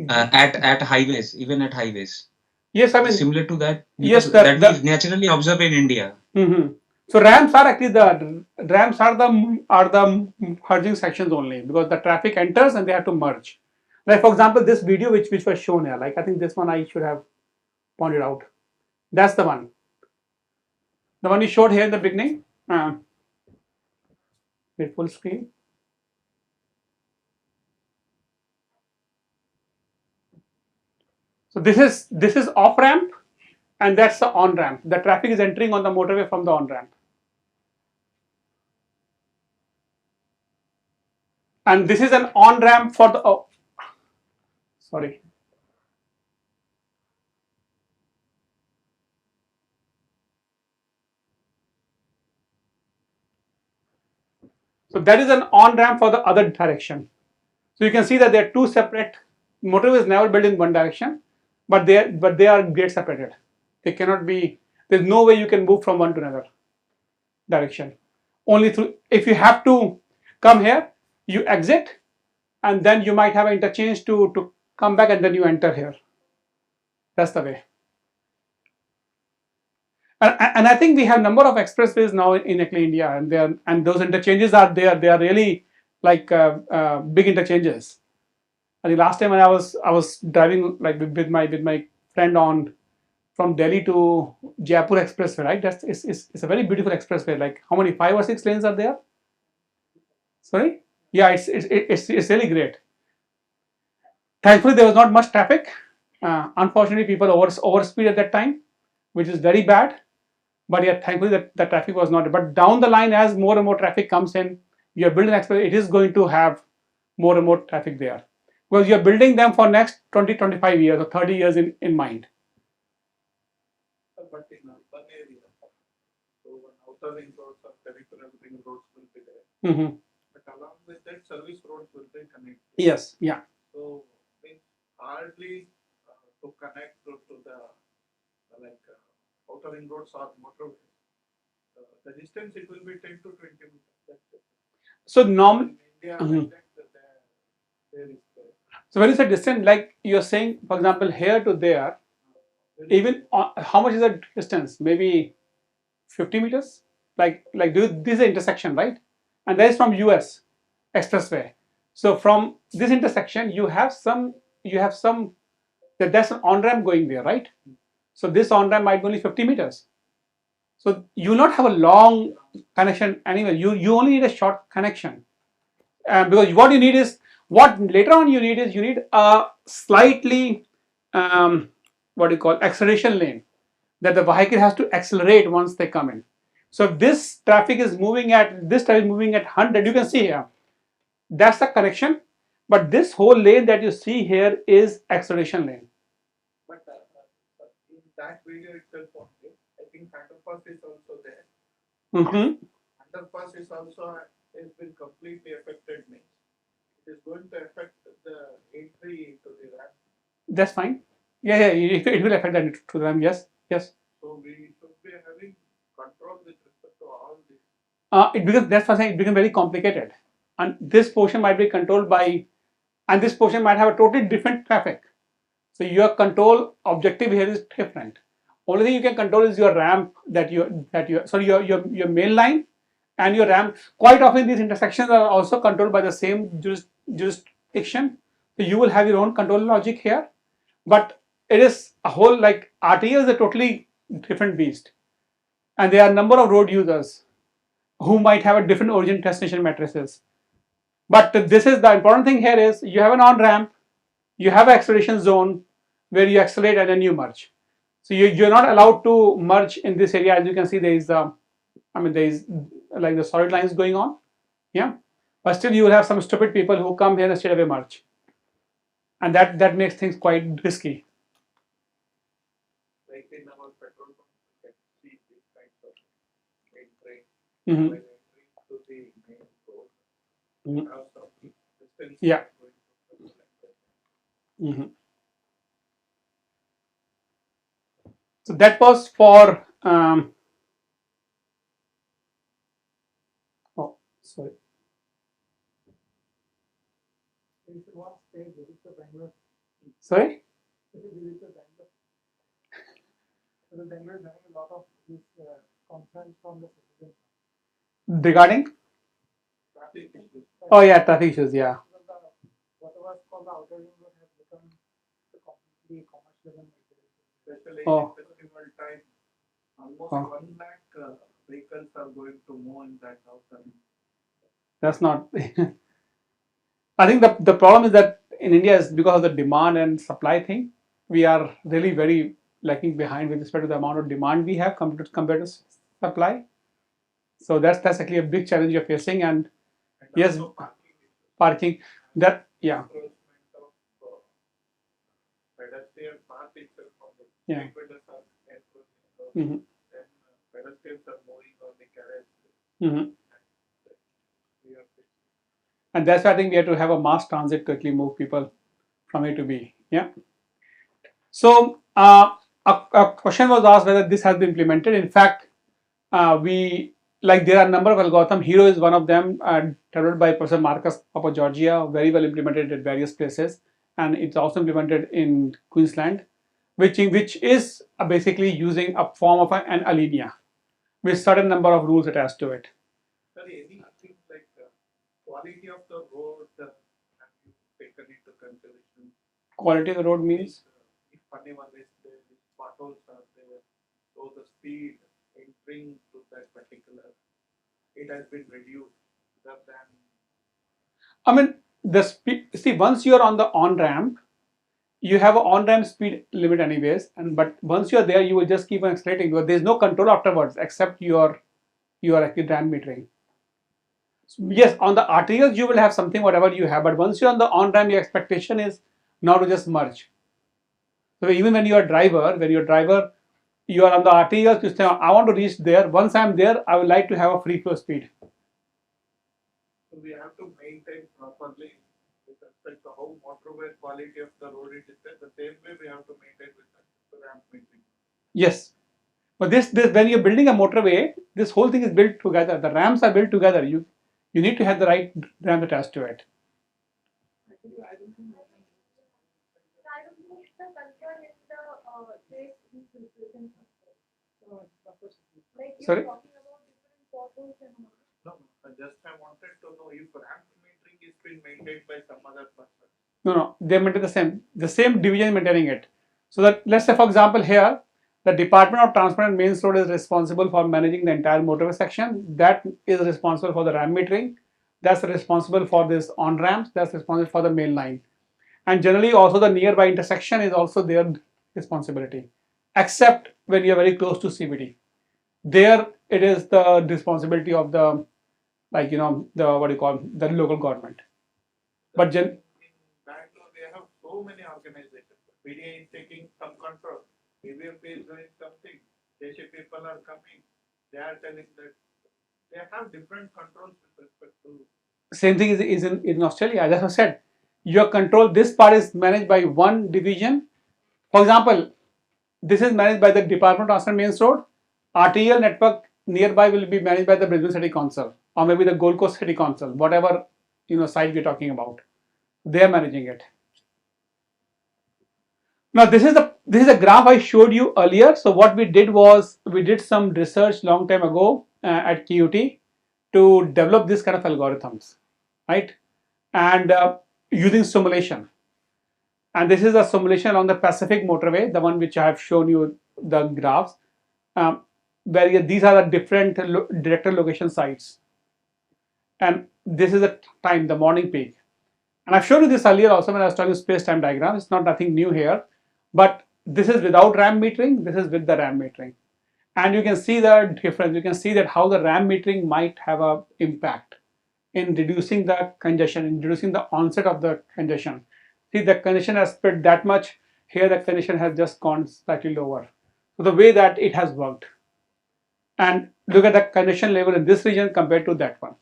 at highways, even at highways? Yes, I Is it mean, similar to that? yes, Because that we naturally observe in India. So ramps are actually the merging sections only, because the traffic enters and they have to merge. Like for example, this video which was shown here, like I think this one I should have pointed out. That's the one. The one you showed here in the beginning. Wait, full screen. So this is off ramp, and that's the on ramp. The traffic is entering on the motorway from the on ramp. And this is an on ramp for the, oh, sorry. So that is an on ramp for the other direction. So you can see that they are two separate. Motorway is never built in one direction, but they are grade separated. They cannot be. There's no way you can move from one to another direction. Only through, if you have to come here, you exit, and then you might have an interchange to come back, and then you enter here. That's the way. And I think we have number of expressways now in India, and those interchanges are there. They are really like big interchanges. I think last time when I was driving like with my friend on from Delhi to Jaipur expressway, right? It's a very beautiful expressway. Like how many, 5 or 6 lanes are there? Sorry, yeah, it's really great. Thankfully, there was not much traffic. Unfortunately, people overspeed at that time, which is very bad. But yeah, thankfully the traffic was not. But down the line, as more and more traffic comes in, you're building express, it is going to have more and more traffic there, because you're building them for next 20, 25 years or 30 years in mind. But in urban area, so when outer ring roads or peripheral ring roads will be there. But along with that, service roads will be connected. Yes, yeah. So means hardly to connect to the outer ring roads or motorways. The distance it will be 10 to 20 meters. That's it. So In normal. India, there is So when you say distance, like you're saying, for example, here to there, even how much is the distance? Maybe 50 meters. This is an intersection, right? And that is from US expressway. So from this intersection, you have some that's an on ramp going there, right? So this on ramp might be only 50 meters. So you will not have a long connection anywhere. You only need a short connection, because what you need is, what later on you need a slightly what do you call, acceleration lane, that the vehicle has to accelerate once they come in. So if this traffic is moving at 100, you can see here, that's the connection. But this whole lane that you see here is acceleration lane. But in that video itself only, I think underpass is also there. Underpass is also has been completely affected. Means it is going to affect the entry to the ramp. That's fine. Yeah, it will affect that to them. Yes. So we should be having control with respect to all this. That's why it became very complicated, and this portion might be controlled by, and this portion might have a totally different traffic. So your control objective here is different. Only thing you can control is your ramp your main line and your ramp. Quite often these intersections are also controlled by the same jurisdiction. So you will have your own control logic here, but it is a whole, like RTA is a totally different beast, and there are a number of road users who might have a different origin destination matrices. But this is the important thing here is you have an on ramp, you have an acceleration zone where you accelerate and then you merge. So you're not allowed to merge in this area. As you can see, there is like the solid lines going on. Yeah. But still you will have some stupid people who come here and straight away merge. and that makes things quite risky. Like in our petrol pumps, we can see these kinds of entering Mhm. while entering to the main road. Mhm. Have some distance Yeah. going to petrol and gas. Mhm. So that was for oh, sorry. If you want to stay, visit the Bangalore. Sorry? Visit the Bangalore. Because Bangalore is having a lot of these concerns from the citizens. Regarding? Traffic issues, Oh yeah, traffic issues. Yeah. Because whatever is called the outer ring road has become the completely commercial and especially Oh. in festival time. Almost Oh. 1 lakh vehicles are going to move in that house. That's not. I think the problem is that in India is because of the demand and supply thing, we are really very lagging behind with respect to the amount of demand we have compared to supply. So that's actually a big challenge you're facing. And And yes, also parking issues. parking. That yeah. Encroachment of pedestrian path itself on the Yeah. street vendors are encroaching. Hmm. Then pedestrians are moving on the carriage. Hmm. We are facing. And that's why I think we have to have a mass transit to actually move people from A to B. Yeah. So a question was asked whether this has been implemented. In fact, we like there are a number of algorithms. Hero is one of them, developed by Professor Marcus of Georgia, very well implemented at various places, and it's also implemented in Queensland, which is basically using a form of an alinea with certain number of rules attached to it. Sorry, anything like quality of the road have you taken into consideration? Quality of the road means If anyone is there, if potholes are there, so the speed entering to that particular, it has been reduced rather than. I mean the speed. See, once you are on the on ramp, you have an on ramp speed limit anyways, and but once you are there, you will just keep on accelerating because there is no control afterwards except your actually ramp metering. Yes, on the arterials you will have something whatever you have, but once you're on the on ramp, your expectation is now to just merge. So even when you're a driver, you are on the arterials, you say, I want to reach there. Once I'm there, I would like to have a free flow speed. So we have to maintain properly with respect to how motorway quality of the road it is there. The same way we have to maintain with the ramp metering. Yes. But this when you're building a motorway, this whole thing is built together. The ramps are built together. You need to have the right ramp attached to it. actually I don't think I don't think it's the concern in the place in filtration. Like you're Sorry? talking about different portals and all. No, I wanted to know if ramp metering is being maintained by some other person. No, they maintain the same division maintaining it. So that let's say for example here, the Department of Transport and Mains Road is responsible for managing the entire motorway section. That is responsible for the ramp metering. That's responsible for this on ramps. That's responsible for the main line. And generally also the nearby intersection is also their responsibility, except when you are very close to CBD. There it is the responsibility of the the what do you call the local government. But In Bangalore, they have so many organizations. PDA is taking some control. BBMP is doing something. JC people are coming. They are telling that they have different controls with respect to. same thing is in Australia. As I said, your control, this part is managed by one division. For example, this is managed by the Department of Transport Mains Road. RTL network nearby will be managed by the Brisbane City Council or maybe the Gold Coast City Council, whatever site we're talking about. They are managing it. Now this is a graph I showed you earlier. So what we did was we did some research long time ago at QUT to develop this kind of algorithms, right? And using simulation. And this is a simulation on the Pacific Motorway, the one which I have shown you the graphs, where these are the different director location sites. And this is the time, the morning peak. And I've shown you this earlier also when I was talking space-time diagram. It's not nothing new here, but this is without RAM metering. This is with the RAM metering, and you can see the difference. You can see that how the RAM metering might have a impact in reducing the congestion, in reducing the onset of the congestion. See, the condition has spread that much. Here the condition has just gone slightly lower. So the way that it has worked. And look at the condition level in this region compared to that one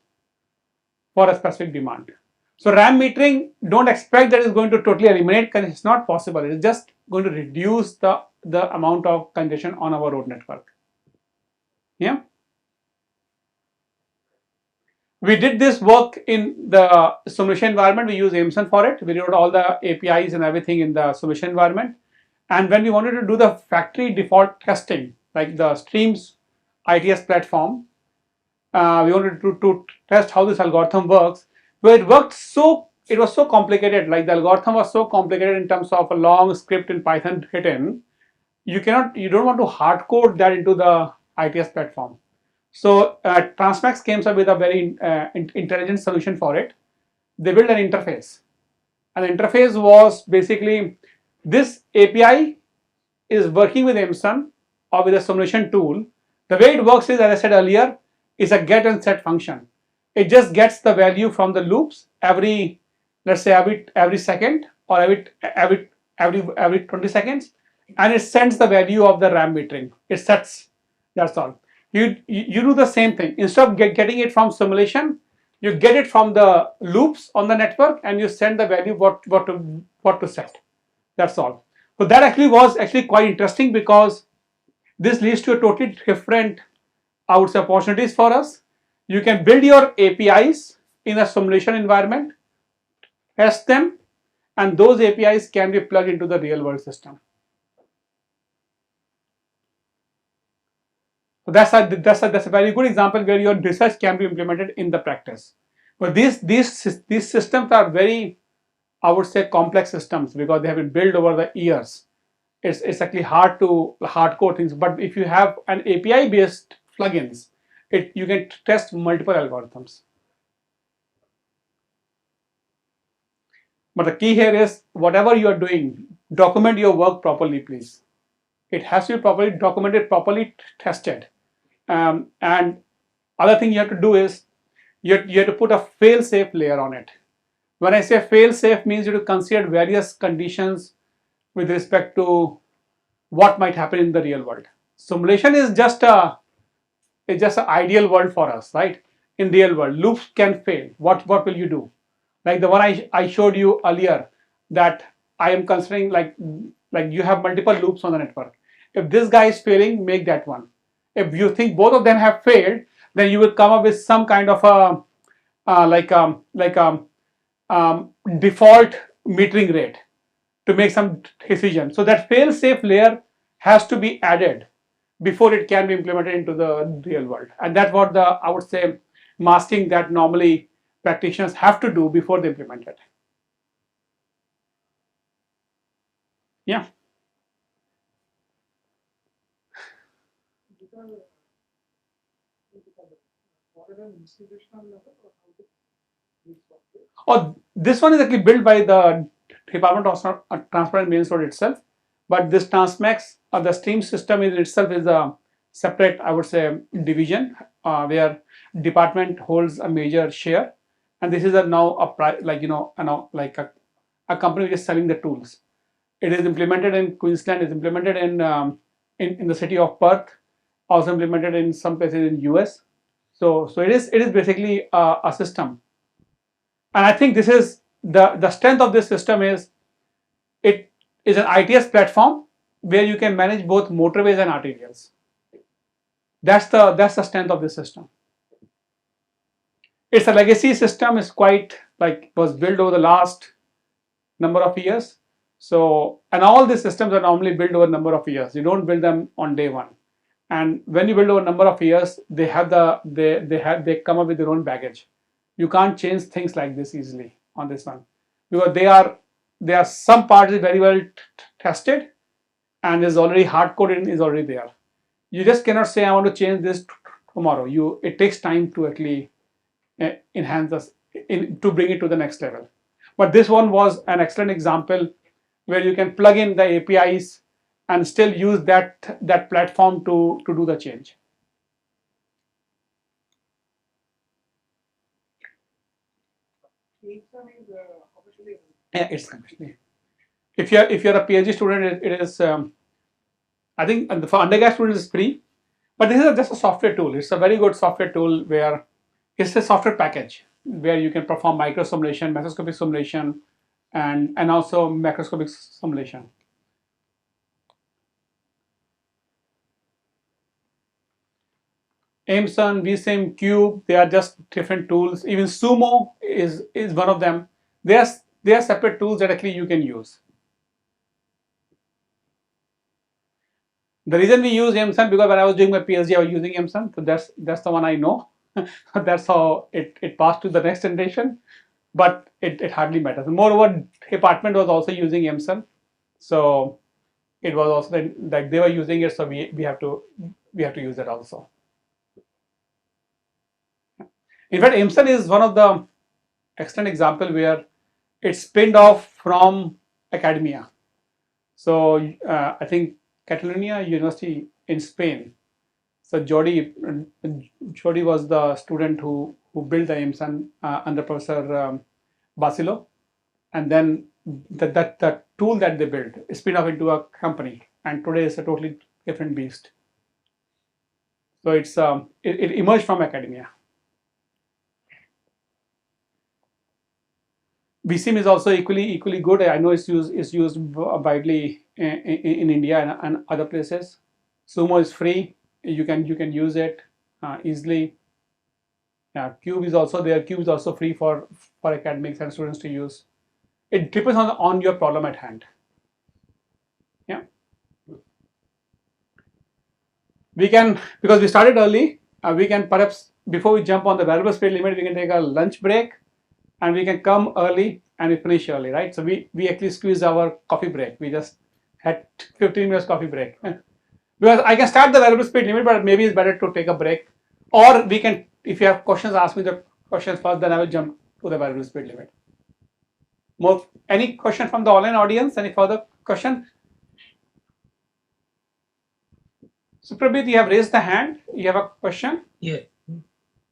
for a specific demand. So RAM metering, don't expect that it's going to totally eliminate congestion. It's not possible. It's just going to reduce the amount of congestion on our road network. Yeah. We did this work in the simulation environment. We use Amazon for it. We wrote all the APIs and everything in the simulation environment. And when we wanted to do the factory default testing, like the Streams ITS platform, we wanted to test how this algorithm works. But it was so complicated. Like the algorithm was so complicated in terms of a long script in Python written. You don't want to hard code that into the ITS platform. So Transmax came up with a very intelligent solution for it. They built an interface, and the interface was basically this API is working with Emerson or with a simulation tool. The way it works is, as I said earlier, is a get and set function. It just gets the value from the loops every, let's say every second or every 20 seconds, and it sends the value of the RAM metering. It sets. That's all. You do the same thing. Instead of getting it from simulation, you get it from the loops on the network, and you send the value what to set. That's all. So that actually was quite interesting, because this leads to a totally different, I would say, opportunities for us. You can build your APIs in a simulation environment, test them, and those APIs can be plugged into the real world system. So that's a very good example where your research can be implemented in the practice. But these systems are very, I would say, complex systems, because they have been built over the years. It's actually hard to hardcore things. But if you have an API based plugins, you can test multiple algorithms. But the key here is, whatever you are doing, document your work properly, please. It has to be properly documented, properly tested. And other thing you have to do is, you have to put a fail-safe layer on it. When I say fail-safe, means you have to consider various conditions with respect to what might happen in the real world. Simulation is just an ideal world for us, right? In real world, loops can fail. What will you do? Like the one I showed you earlier, that I am considering, like you have multiple loops on the network. If this guy is failing, make that one. If you think both of them have failed, then you will come up with some kind of a default metering rate to make some decision. So that fail-safe layer has to be added before it can be implemented into the real world. And that's what I would say, masking that normally practitioners have to do before they implement it. Yeah. Oh, this one is actually built by the Department of Transport and Mains Road itself. But this Transmax, the stream system in itself is a separate, I would say, division where department holds a major share. And this is now a company which is selling the tools. It is implemented in Queensland. It's implemented in the city of Perth. Also implemented in some places in US. So it is basically a system. And I think this is the strength of this system is, it is an ITS platform where you can manage both motorways and arterials. That's the strength of this system. It's a legacy system. It's quite was built over the last number of years. So, and all these systems are normally built over a number of years. You don't build them on day one. And when you build over a number of years, they come up with their own baggage. You can't change things like this easily on this one, because they are some parts is very well tested and is already hard coded and is already there. You just cannot say, I want to change this tomorrow. It takes time to actually enhance us to bring it to the next level. But this one was an excellent example where you can plug in the APIs and still use that platform to do the change. Yeah, it's completely. If you're a PhD student, it is. I think for undergrad students it's free, but this is just a software tool. It's a very good software tool where it's a software package where you can perform micro simulation, macroscopic simulation, and also macroscopic simulation. Aimson, vsim, Cube, they are just different tools. Even Sumo is one of them. They are separate tools that actually you can use. The reason we use Aimson because when I was doing my PhD, I was using Aimson, so that's the one I know. That's how it passed to the next generation. But it hardly matters. Moreover, department was also using Aimson, so it was also like they were using it, so we have to use it also. In fact, Aimson is one of the excellent example where it spinned off from academia. So I think Catalonia University in Spain. So Jody was the student who built the Aimson under Professor Basilo, and then the tool that they built spin off into a company, and today it's a totally different beast. So it emerged from academia. vsim is also equally good. I know it's used widely in India and other places. Sumo is free. You can use it easily. Yeah, Cube is also there. Cube is also free for academics and students to use. It depends on your problem at hand. Yeah. We can, because we started early, we can perhaps, before we jump on the variable speed limit, we can take a lunch break and we can come early and we finish early, right? So we actually squeeze our coffee break. We just had 15 minutes coffee break. Because I can start the variable speed limit, but maybe it's better to take a break. Or we can, if you have questions, ask me the questions first, then I will jump to the variable speed limit. Any question from the online audience? Any further question? So Prabit, you have raised the hand. You have a question? Yeah.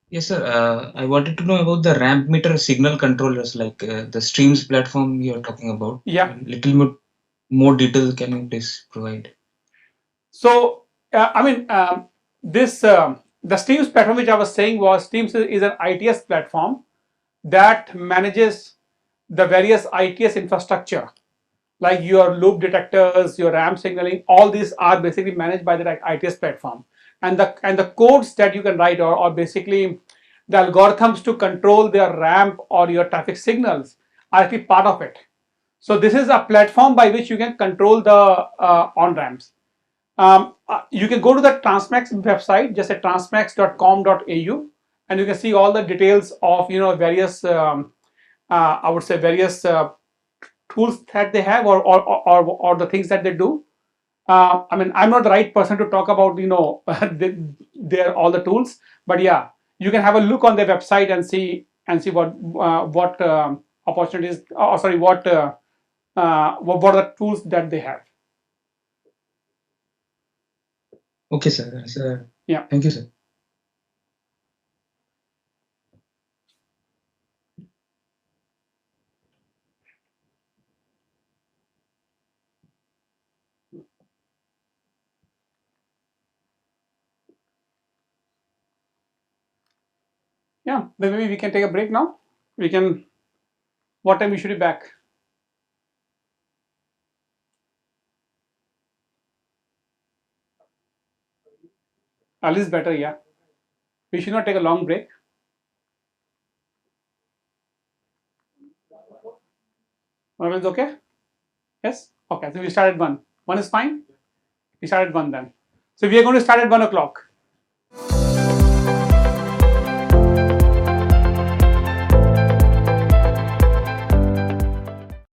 Yes, sir. I wanted to know about the ramp meter signal controllers, like the streams platform you're talking about. Yeah. A little more detail can you please provide? So, I mean, the Steams platform, which I was saying was Steams is an ITS platform that manages the various ITS infrastructure, like your loop detectors, your ramp signaling. All these are basically managed by the ITS platform, and the codes that you can write or basically the algorithms to control their ramp or your traffic signals are actually part of it. So this is a platform by which you can control the on ramps. You can go to the Transmax website, just at transmax.com.au, and you can see all the details of various I would say various tools that they have or the things that they do. I mean, I'm not the right person to talk about their all the tools, but yeah, you can have a look on their website and see what opportunities, or sorry, what are the tools that they have. Okay, sir. Yeah. Thank you, sir. Yeah, maybe we can take a break now. We can. What time we should be back? Early is better. Yeah, we should not take a long break. Everyone's okay? Yes. Okay. So we start at 1. 1 is fine. We start at 1 then. So we are going to start at 1 o'clock.